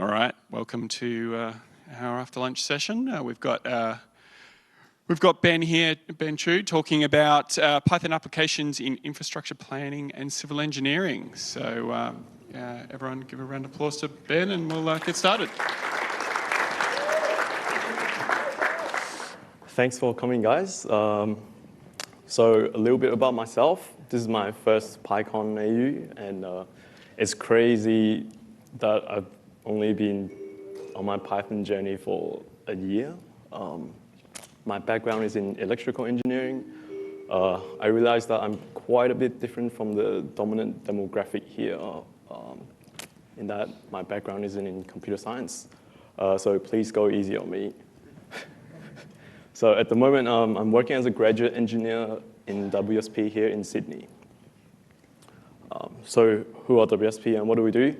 All right, welcome to our after lunch session. We've got Ben here, Ben Chu, talking about Python applications in infrastructure planning and civil engineering. So everyone give a round of applause to Ben and we'll get started. Thanks for coming, guys. So a little bit about myself. This is my first PyCon AU, and it's crazy that I've only been on my Python journey for a year. My background is in electrical engineering. I realized that I'm quite a bit different from the dominant demographic here, in that my background isn't in computer science. So please go easy on me. So at the moment, I'm working as a graduate engineer in WSP here in Sydney. So who are WSP and what do we do?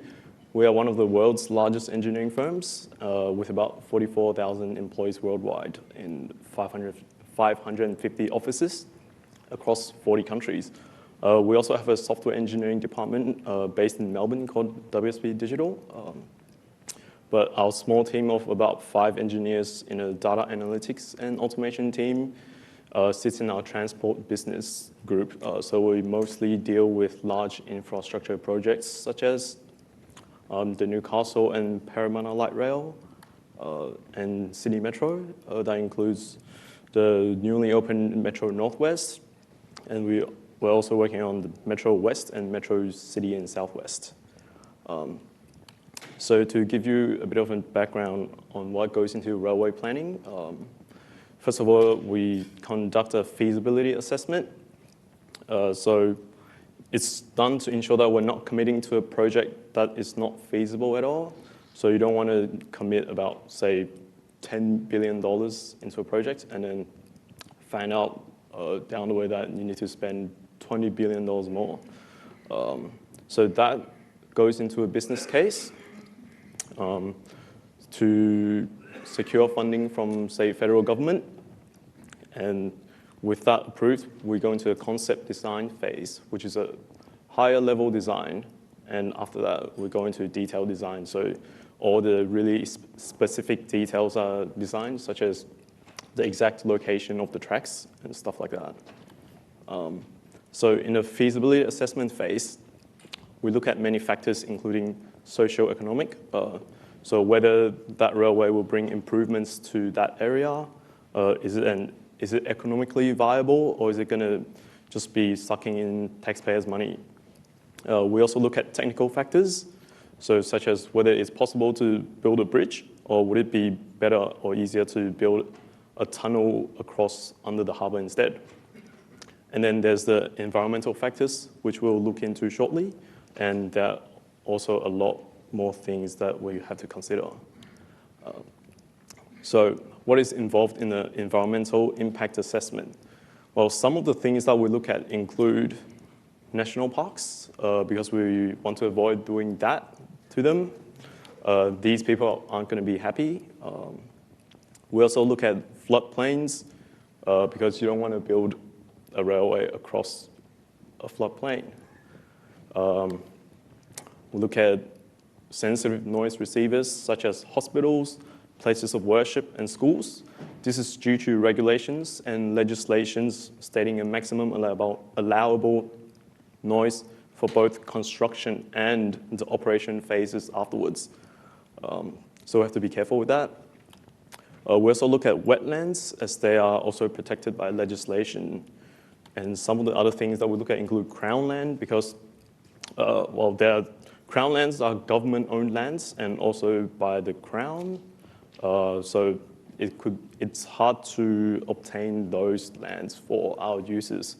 We are one of the world's largest engineering firms with about 44,000 employees worldwide in 550 offices across 40 countries. We also have a software engineering department based in Melbourne called WSP Digital. But our small team of about 5 engineers in a data analytics and automation team sits in our transport business group. So we mostly deal with large infrastructure projects such as the Newcastle and Parramatta Light Rail and Sydney Metro. That includes the newly opened Metro Northwest, and we're also working on the Metro West and Metro City and Southwest. So to give you a bit of a background on what goes into railway planning, first of all, we conduct a feasibility assessment. So it's done to ensure that we're not committing to a project that is not feasible at all. So you don't want to commit about, say, $10 billion into a project and then find out down the way that you need to spend $20 billion more. So that goes into a business case to secure funding from, say, federal government. And with that approved, we go into a concept design phase, which is a higher level design. And after that, we go into detailed design. So all the really specific details are designed, such as the exact location of the tracks and stuff like that. So in the feasibility assessment phase, we look at many factors, including socio-economic. So whether that railway will bring improvements to that area, is it economically viable, or is it going to just be sucking in taxpayers' money? We also look at technical factors, so such as whether it's possible to build a bridge, or would it be better or easier to build a tunnel across under the harbour instead. And then there's the environmental factors, which we'll look into shortly, and there are also a lot more things that we have to consider. So what is involved in the environmental impact assessment? Well, some of the things that we look at include national parks, because we want to avoid doing that to them. These people aren't going to be happy. We also look at floodplains, because you don't want to build a railway across a floodplain. We look at sensitive noise receivers, such as hospitals, places of worship, and schools. This is due to regulations and legislations stating a maximum allowable noise for both construction and the operation phases afterwards. So we have to be careful with that. We also look at wetlands, as they are also protected by legislation. And some of the other things that we look at include Crown land, because, Crown lands are government-owned lands and also by the Crown. So it's hard to obtain those lands for our uses.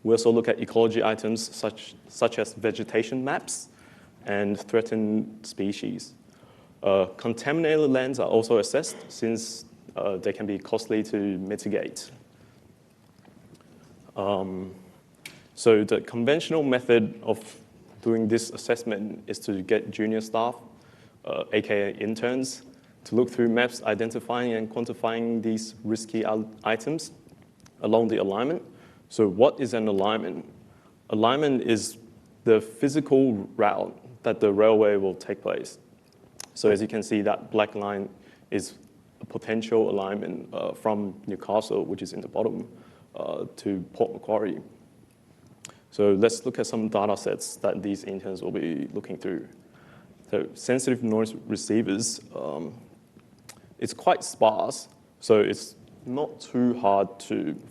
We also look at ecology items such as vegetation maps and threatened species. Contaminated lands are also assessed, since they can be costly to mitigate. So the conventional method of doing this assessment is to get junior staff, aka interns, to look through maps, identifying and quantifying these risky items along the alignment. So what is an alignment? Alignment is the physical route that the railway will take place. So as you can see, that black line is a potential alignment from Newcastle, which is in the bottom, to Port Macquarie. So let's look at some data sets that these interns will be looking through. So sensitive noise receivers, it's quite sparse, so it's not too hard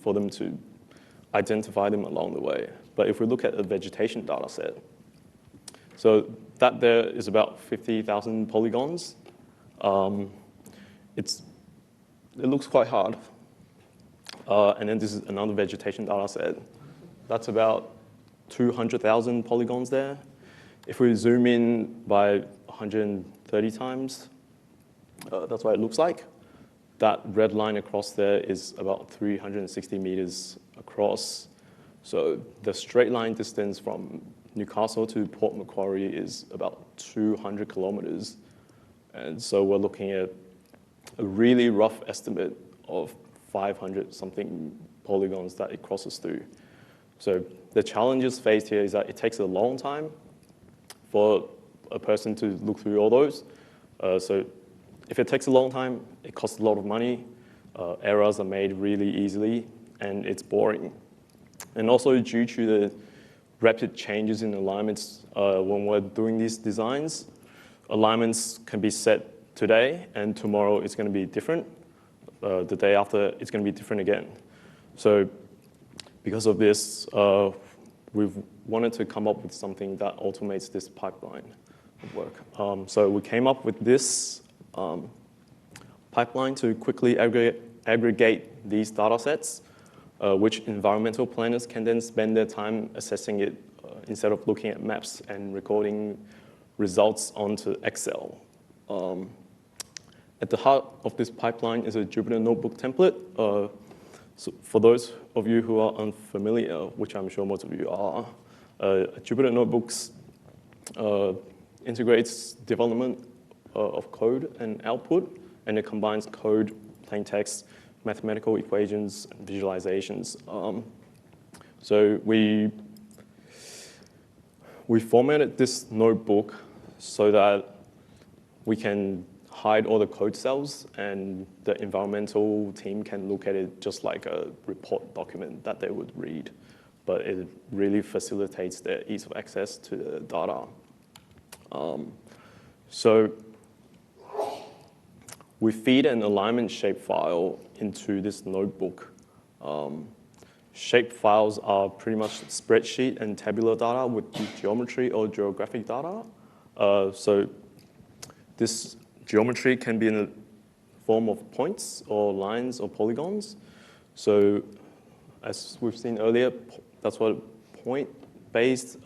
for them to identify them along the way. But if we look at a vegetation data set, so that there is about 50,000 polygons. It looks quite hard. And then this is another vegetation data set. That's about 200,000 polygons there. If we zoom in by 130 times, that's what it looks like. That red line across there is about 360 meters across. So the straight line distance from Newcastle to Port Macquarie is about 200 kilometers. And so we're looking at a really rough estimate of 500 something polygons that it crosses through. So the challenges faced here is that it takes a long time for a person to look through all those. So if it takes a long time, it costs a lot of money, errors are made really easily, and it's boring. And also due to the rapid changes in alignments when we're doing these designs, alignments can be set today, and tomorrow it's going to be different. The day after, it's going to be different again. So because of this, we've wanted to come up with something that automates this pipeline of work. So we came up with this pipeline to quickly aggregate these data sets, which environmental planners can then spend their time assessing it instead of looking at maps and recording results onto Excel. At the heart of this pipeline is a Jupyter Notebook template. So for those of you who are unfamiliar, which I'm sure most of you are, Jupyter Notebooks integrates development of code and output, and it combines code, plain text, mathematical equations, and visualizations. So we formatted this notebook so that we can hide all the code cells, and the environmental team can look at it just like a report document that they would read. But it really facilitates their ease of access to the data. So we feed an alignment shapefile into this notebook. Shape files are pretty much spreadsheet and tabular data with geometry or geographic data. So this geometry can be in the form of points or lines or polygons. So as we've seen earlier, that's what point-based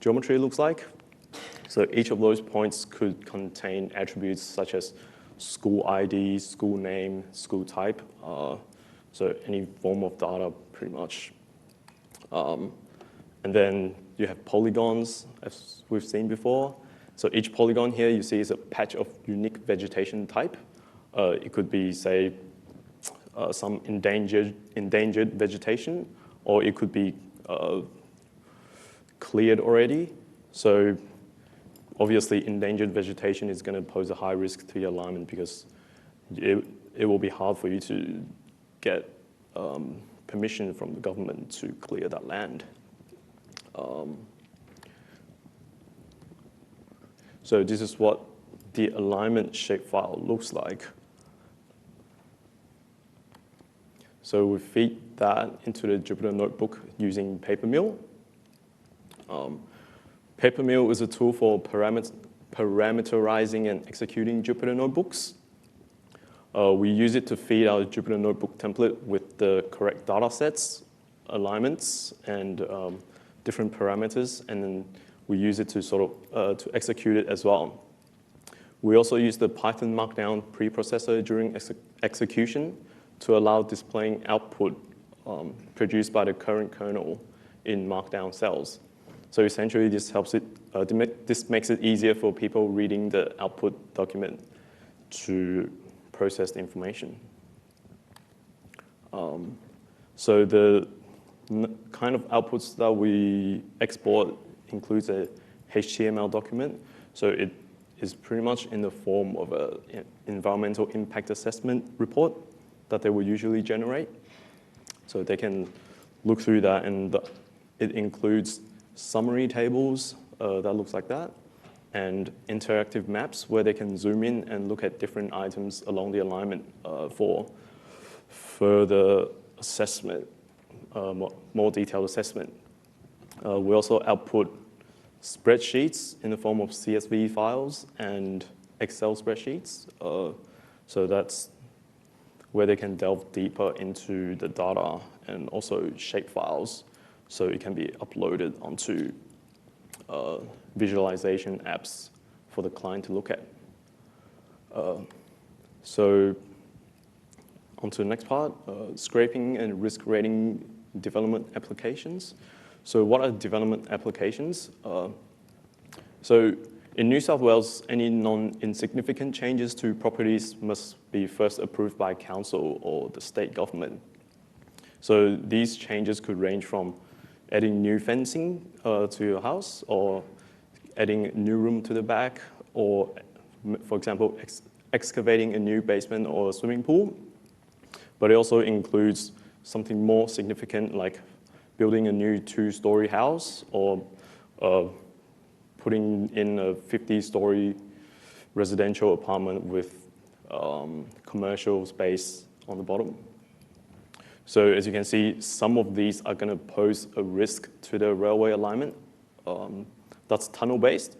geometry looks like. So each of those points could contain attributes such as school ID, school name, school type. So any form of data, pretty much. And then you have polygons, as we've seen before. So each polygon here you see is a patch of unique vegetation type. It could be, say, some endangered vegetation, or it could be cleared already. So obviously endangered vegetation is going to pose a high risk to your alignment because it will be hard for you to get permission from the government to clear that land. So this is what the alignment shapefile looks like. So we feed that into the Jupyter Notebook using Papermill. Papermill is a tool for parameterizing and executing Jupyter Notebooks. We use it to feed our Jupyter Notebook template with the correct data sets, alignments, and different parameters, and then we use it to to execute it as well. We also use the Python Markdown preprocessor during execution to allow displaying output produced by the current kernel in Markdown cells. So essentially, this helps it. This makes it easier for people reading the output document to process the information. So the kind of outputs that we export includes a HTML document. So is pretty much in the form of an environmental impact assessment report that they will usually generate. So they can look through that, and it includes summary tables that looks like that, and interactive maps where they can zoom in and look at different items along the alignment for further assessment, more detailed assessment. We also output spreadsheets in the form of CSV files and Excel spreadsheets. So that's where they can delve deeper into the data, and also shape files so it can be uploaded onto visualization apps for the client to look at. So on to the next part, scraping and risk rating development applications. So what are development applications? So in New South Wales, any non-insignificant changes to properties must be first approved by council or the state government. So these changes could range from adding new fencing to your house, or adding a new room to the back, or, for example, excavating a new basement or a swimming pool. But it also includes something more significant, like building a new 2-story house, or putting in a 50-story residential apartment with commercial space on the bottom. So as you can see, some of these are going to pose a risk to the railway alignment. That's tunnel-based.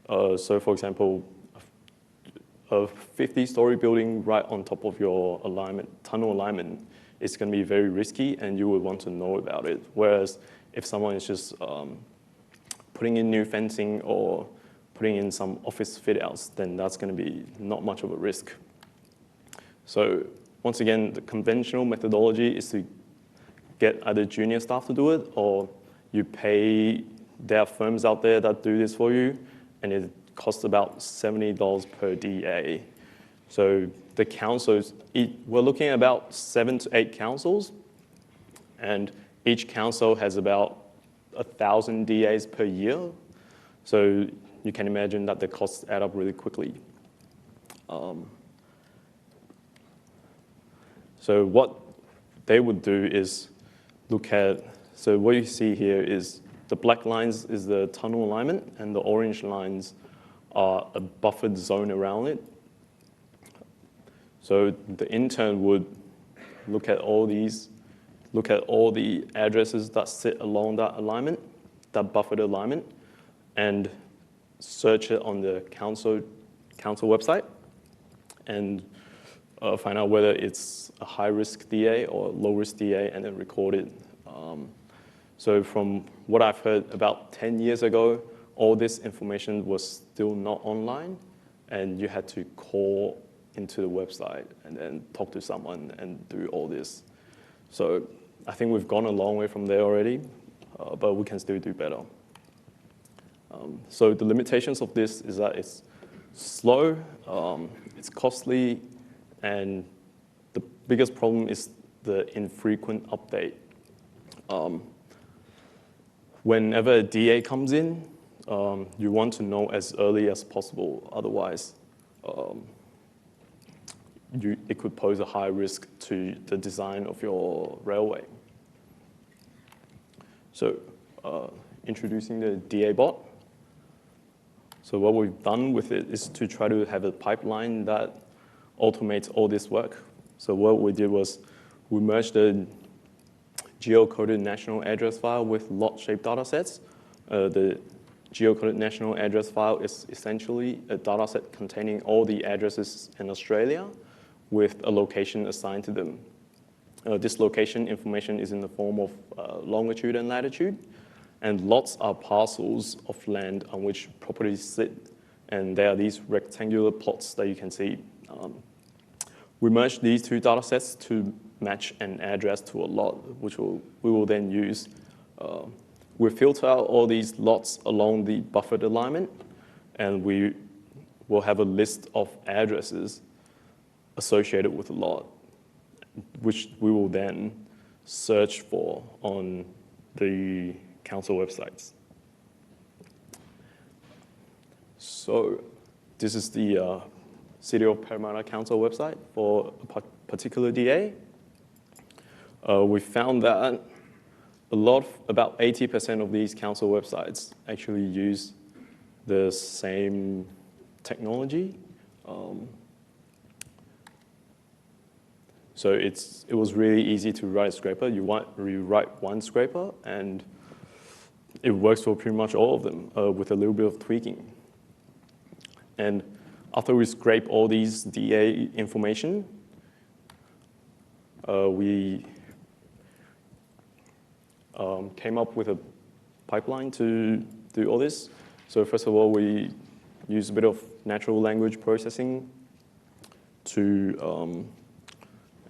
So for example, a 50-story building right on top of your tunnel alignment is going to be very risky, and you would want to know about it. Whereas if someone is just putting in new fencing or putting in some office fit-outs, then that's going to be not much of a risk. So once again, the conventional methodology is to get either junior staff to do it, or you pay, there are firms out there that do this for you, and it costs about $70 per DA. So the councils, we're looking at about 7 to 8 councils, and each council has about 1,000 DAs per year. So you can imagine that the costs add up really quickly. So what they would do is look at, so what you see here is the black lines is the tunnel alignment, and the orange lines are a buffered zone around it. So the intern would look at all these, look at all the addresses that sit along that alignment, that buffered alignment, and search it on the council website, and find out whether it's a high-risk DA or low-risk DA, and then record it. So from what I've heard, about 10 years ago, all this information was still not online, and you had to call into the website and then talk to someone and do all this. So I think we've gone a long way from there already, but we can still do better. So the limitations of this is that it's slow, it's costly, and the biggest problem is the infrequent update. Whenever a DA comes in, you want to know as early as possible. Otherwise, it could pose a high risk to the design of your railway. So introducing the DEA Bot. So what we've done with it is to try to have a pipeline that automates all this work. So what we did was we merged the geocoded national address file with lot-shaped data sets. The geocoded national address file is essentially a data set containing all the addresses in Australia with a location assigned to them. This location information is in the form of longitude and latitude, and lots are parcels of land on which properties sit, and there are these rectangular plots that you can see. We merged these two data sets to match an address to a lot, which we will then use. We filter out all these lots along the buffered alignment, and we will have a list of addresses associated with a lot, which we will then search for on the council websites. So this is the City of Parramatta Council website for a particular DA. We found that about 80% of these council websites actually use the same technology. So it was really easy to write a scraper. You write one scraper, and it works for pretty much all of them with a little bit of tweaking. And after we scrape all these DA information, we came up with a pipeline to do all this. So first of all, we use a bit of natural language processing to,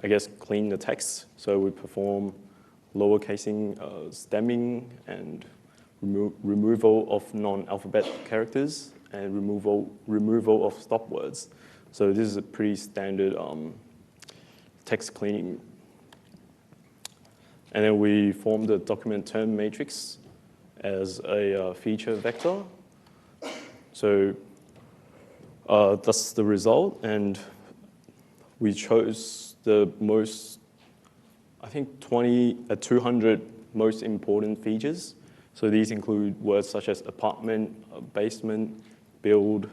I guess, clean the text. So we perform lowercasing, stemming, and removal of non-alphabet characters, and removal of stop words. So this is a pretty standard text cleaning. And then we form the document term matrix as a feature vector. So that's the result, and we chose the most, I think 200 most important features. So these include words such as apartment, basement, build,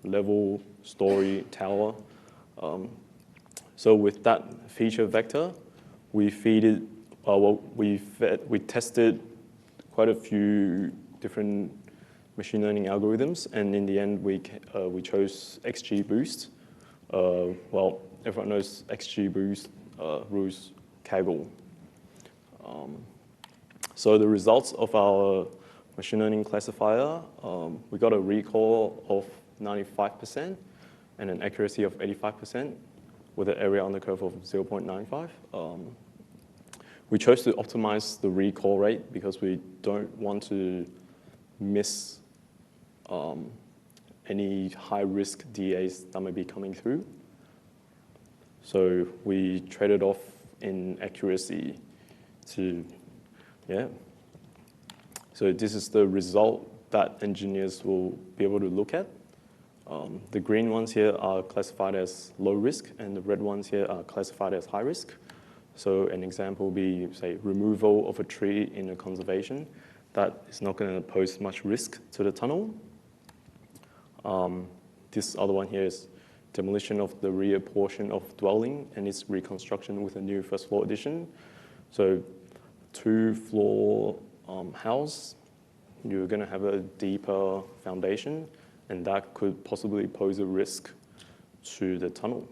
level, story, tower. So with that feature vector, we tested quite a few different machine learning algorithms, and in the end, we chose XGBoost. Well, everyone knows XGBoost rules Kaggle. So the results of our machine learning classifier, we got a recall of 95% and an accuracy of 85% with an area under curve of 0.95. We chose to optimize the recall rate because we don't want to miss any high-risk DAs that may be coming through. So we traded off in accuracy to, yeah. So this is the result that engineers will be able to look at. The green ones here are classified as low risk, and the red ones here are classified as high risk. So an example would be, say, removal of a tree in a conservation. That is not going to pose much risk to the tunnel. This other one here is demolition of the rear portion of dwelling and its reconstruction with a new first floor addition. So 2-floor house, you're going to have a deeper foundation, and that could possibly pose a risk to the tunnel,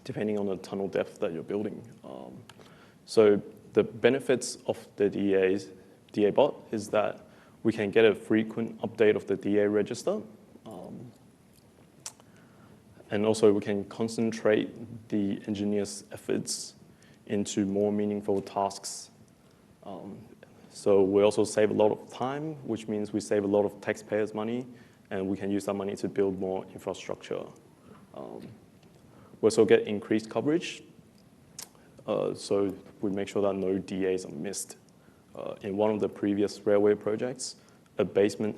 depending on the tunnel depth that you're building. So the benefits of the DEA Bot is that we can get a frequent update of the DA register. And also we can concentrate the engineers' efforts into more meaningful tasks. So we also save a lot of time, which means we save a lot of taxpayers' money, and we can use that money to build more infrastructure. We also get increased coverage, so we make sure that no DAs are missed. In one of the previous railway projects, a basement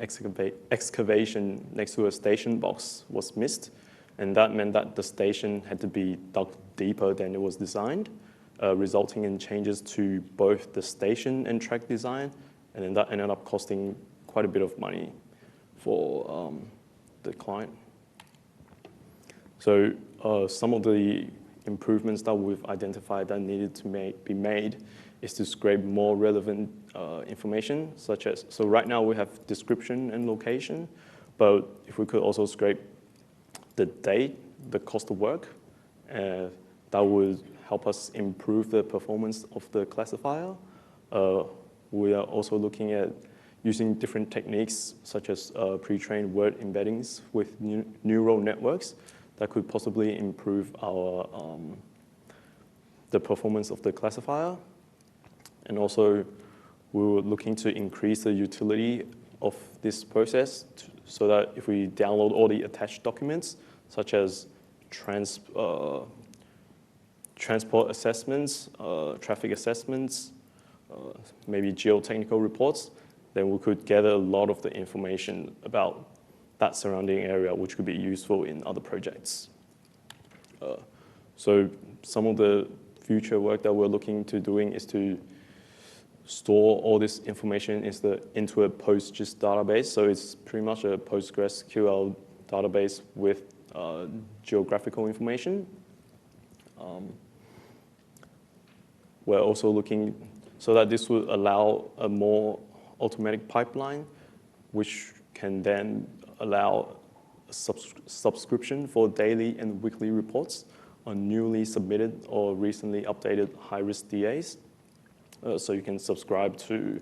excavation next to a station box was missed, and that meant that the station had to be dug deeper than it was designed, resulting in changes to both the station and track design, and then that ended up costing quite a bit of money for the client. So some of the improvements that we've identified that needed to be made is to scrape more relevant information, such as, so right now we have description and location, but if we could also scrape the date, the cost of work, that would help us improve the performance of the classifier. We are also looking at using different techniques, such as pre-trained word embeddings with neural networks that could possibly improve the performance of the classifier. And also, we were looking to increase the utility of this process so that if we download all the attached documents, such as transport assessments, traffic assessments, maybe geotechnical reports, then we could gather a lot of the information about that surrounding area, which could be useful in other projects. So some of the future work that we're looking to doing is to store all this information into a PostGIS database. So it's pretty much a PostgreSQL database with geographical information. We're also looking so that this would allow a more automatic pipeline, which can then allow a subscription for daily and weekly reports on newly submitted or recently updated high-risk DAs. So you can subscribe to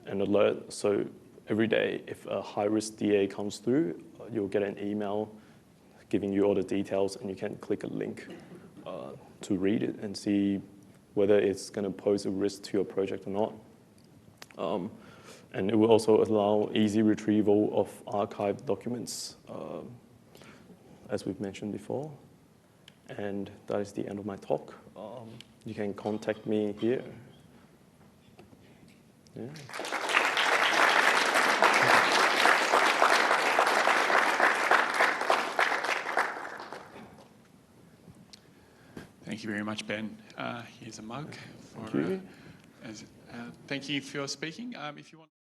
an alert. So every day, if a high-risk DA comes through, you'll get an email giving you all the details, and you can click a link to read it and see whether it's going to pose a risk to your project or not. And it will also allow easy retrieval of archived documents, as we've mentioned before. And that is the end of my talk. You can contact me here. Yeah. Thank you very much, Ben. Here's a mug for. Thank you. Thank you for speaking. If you want.